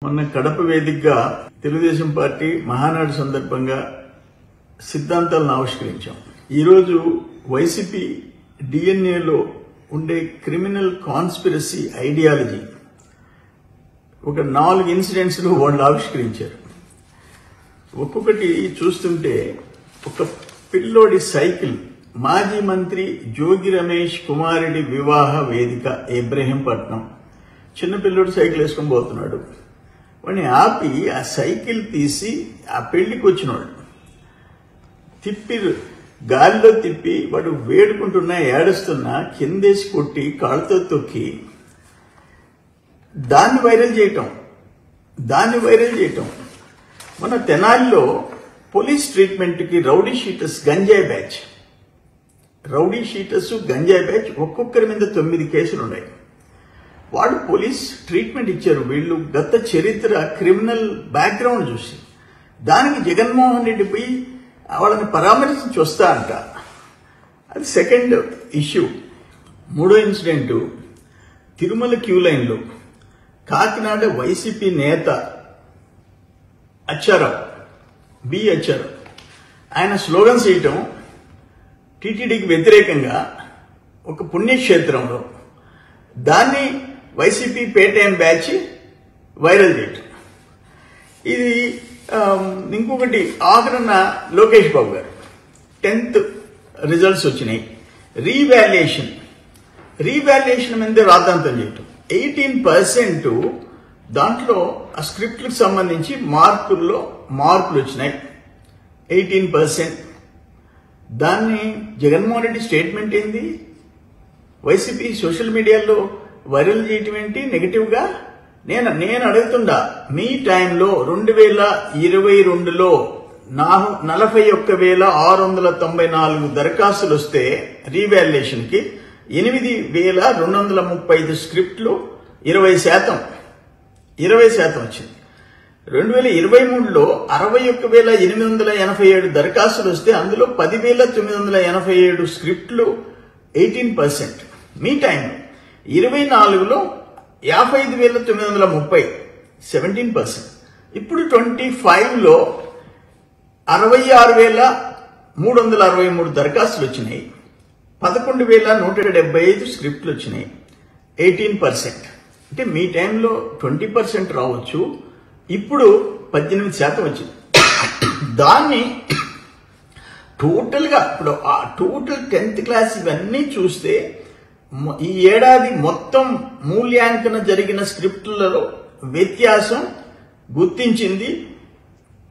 మొన్న కడప వేదికగా తెలుగుదేశం పార్టీ మహానాడు సందర్భంగా సిద్ధాంతాలను ఆవిష్కరించాం. ఈరోజు వైసీపీ డిఎన్ఏలో ఉండే క్రిమినల్ కాన్స్పిరసీ ఐడియాలజీ ఒక 4 ఇన్సిడెంట్స్ వాళ్ళు ఆవిష్కరించారు. ఒక్కొక్కటి చూస్తుంటే ఒక పిల్లోడి సైకిల్ మాజీ మంత్రి జోగి రమేష్ కుమారుడి వివాహ వేదిక ఇబ్రహీంపట్నం. చిన్నపిల్లోడు సైకిల్ వేసుకొని పోతున్నాడు. వాడిని ఆపి ఆ సైకిల్ తీసి ఆ పెళ్లికి వచ్చినవాడు తిప్పి గాలిలో తిప్పి వాడు వేడుకుంటున్నా ఏడుస్తున్నా కిందేసి కొట్టి కాళ్ళతో తొక్కి దాన్ని వైరల్ చేయటం. మన తెనాలిలో పోలీస్ ట్రీట్మెంట్కి రౌడీ షీటర్స్ గంజాయి బ్యాచ్ ఒక్కొక్కరి మీద 9 కేసులు ఉన్నాయి. వాడు పోలీస్ ట్రీట్మెంట్ ఇచ్చారు. వీళ్ళు గత చరిత్ర క్రిమినల్ బ్యాక్గ్రౌండ్ చూసి దానికి జగన్మోహన్ రెడ్డి పోయి వాళ్ళని పరామర్శించి వస్తా అంట. అది సెకండ్ ఇష్యూ. మూడో ఇన్సిడెంట్ తిరుమల క్యూ లైన్లో కాకినాడ వైసీపీ నేత అచ్చారావు ఆయన స్లోగన్స్ చేయటం టీటీడీకి వ్యతిరేకంగా ఒక పుణ్యక్షేత్రంలో దాన్ని వైసీపీ పేటీఎం బ్యాచ్ వైరల్ చేయటం. ఇది ఇంకొకటి ఆఖరణ లోకేష్ బాబు గారు 10th రిజల్ట్స్ వచ్చినాయి. రీవాల్యుయేషన్ మీద రాద్ధాంతం చేయటం. 18% దాంట్లో ఆ స్క్రిప్ట్లకు సంబంధించి మార్కులు వచ్చినాయి. 18%. దాన్ని జగన్మోహన్ రెడ్డి స్టేట్మెంట్ ఏంది, వైసీపీ సోషల్ మీడియాలో వైరల్ చేయటం ఏంటి నెగటివ్గా? నేను అడుగుతుండా, మీ టైంలో 2022లో 41,694 దరఖాస్తులు వస్తే రీవాల్యుయేషన్కి 8,235 స్క్రిప్ట్లు 20% వచ్చింది. 2023లో 61,887 దరఖాస్తులు వస్తే అందులో 10,987 స్క్రిప్ట్లు 18%. మీ టైంలో 24లో 55,930 17%. ఇప్పుడు 25లో 66,363 దరఖాస్తులు వచ్చినాయి. 11,175 స్క్రిప్ట్లు వచ్చినాయి. 18%. అంటే మీ టైంలో 20% రావచ్చు, ఇప్పుడు 18% వచ్చింది. దాన్ని టోటల్గా ఇప్పుడు ఆ టోటల్ 10th క్లాస్ ఇవన్నీ చూస్తే ఈ ఏడాది మొత్తం మూల్యాంకన జరిగిన స్క్రిప్ట్లలో వ్యత్యాసం గుర్తించింది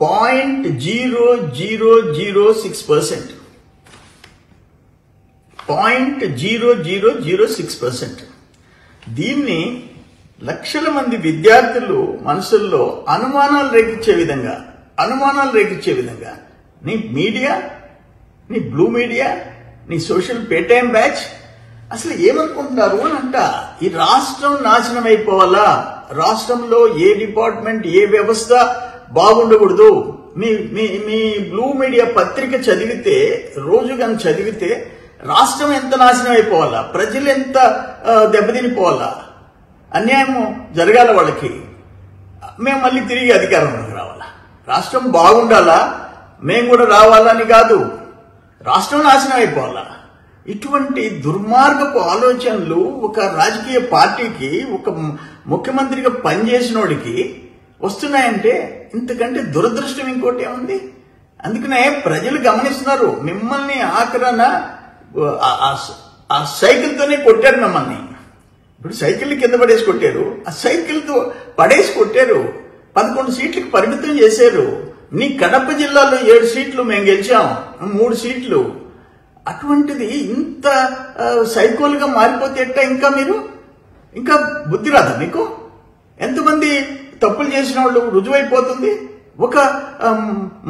0.0006%. 0.0006%. దీన్ని లక్షల మంది విద్యార్థులు మనసుల్లో అనుమానాలు రేకిచ్చే విధంగా నీ మీడియా, నీ బ్లూ మీడియా, నీ సోషల్ పేటీఎం బ్యాచ్ అసలు ఏమనుకుంటున్నారు అని అంట. ఈ రాష్ట్రం నాశనం అయిపోవాలా, రాష్ట్రంలో ఏ డిపార్ట్మెంట్ ఏ వ్యవస్థ బాగుండకూడదు. మీ బ్లూ మీడియా పత్రిక చదివితే చదివితే రాష్ట్రం ఎంత నాశనం అయిపోవాలా, ప్రజలు ఎంత దెబ్బతినిపోవాలా, అన్యాయం జరగాల వాళ్ళకి, మేము మళ్ళీ తిరిగి అధికారంలోకి రావాలా, రాష్ట్రం బాగుండాలా, మేము కూడా రావాలని కాదు, రాష్ట్రం నాశనం అయిపోవాలా. ఇటువంటి దుర్మార్గపు ఆలోచనలు ఒక రాజకీయ పార్టీకి, ఒక ముఖ్యమంత్రిగా పనిచేసినోడికి వస్తున్నాయంటే ఇంతకంటే దురదృష్టం ఇంకోటి ఏముంది? అందుకనే ప్రజలు గమనిస్తున్నారు. మిమ్మల్ని ఆఖరణ ఆ సైకిల్తోనే కొట్టారు మిమ్మల్ని. ఇప్పుడు సైకిల్ కింద పడేసి కొట్టారు, ఆ సైకిల్తో పడేసి కొట్టారు. 11 సీట్లకు పరిమితం చేశారు. నీ కడప జిల్లాలో 7 సీట్లు మేము గెలిచాం, 3 సీట్లు. అటువంటిది ఇంత సైకోలుగా మారిపోతే ఎట్టా? ఇంకా బుద్ధి రాదా మీకు? ఎంతమంది తప్పులు చేసిన వాళ్ళు రుజువైపోతుంది. ఒక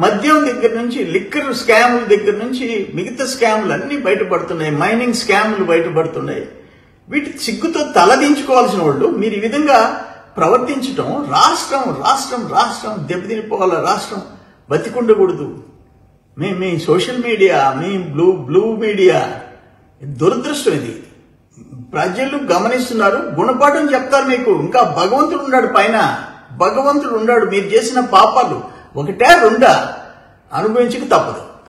మద్యం దగ్గర నుంచి, లిక్కర్ స్కాముల దగ్గర నుంచి మిగతా స్కాములు అన్ని బయటపడుతున్నాయి, మైనింగ్ స్కాములు బయటపడుతున్నాయి. వీటి సిగ్గుతో తలదించుకోవాల్సిన వాళ్ళు మీరు ఈ విధంగా ప్రవర్తించడం, రాష్ట్రం దెబ్బతినిపోవాలా, రాష్ట్రం బతికుండకూడదు. మీ సోషల్ మీడియా, మీ బ్లూ మీడియా దురదృష్టం ఇది. ప్రజలు గమనిస్తున్నారు, గుణపాఠం చెప్తారు మీకు. ఇంకా భగవంతుడు ఉన్నాడు పైన. భగవంతుడు ఉన్నాడు. మీరు చేసిన పాపాలు ఒకటే రెండా అనుభవించక తప్పదు.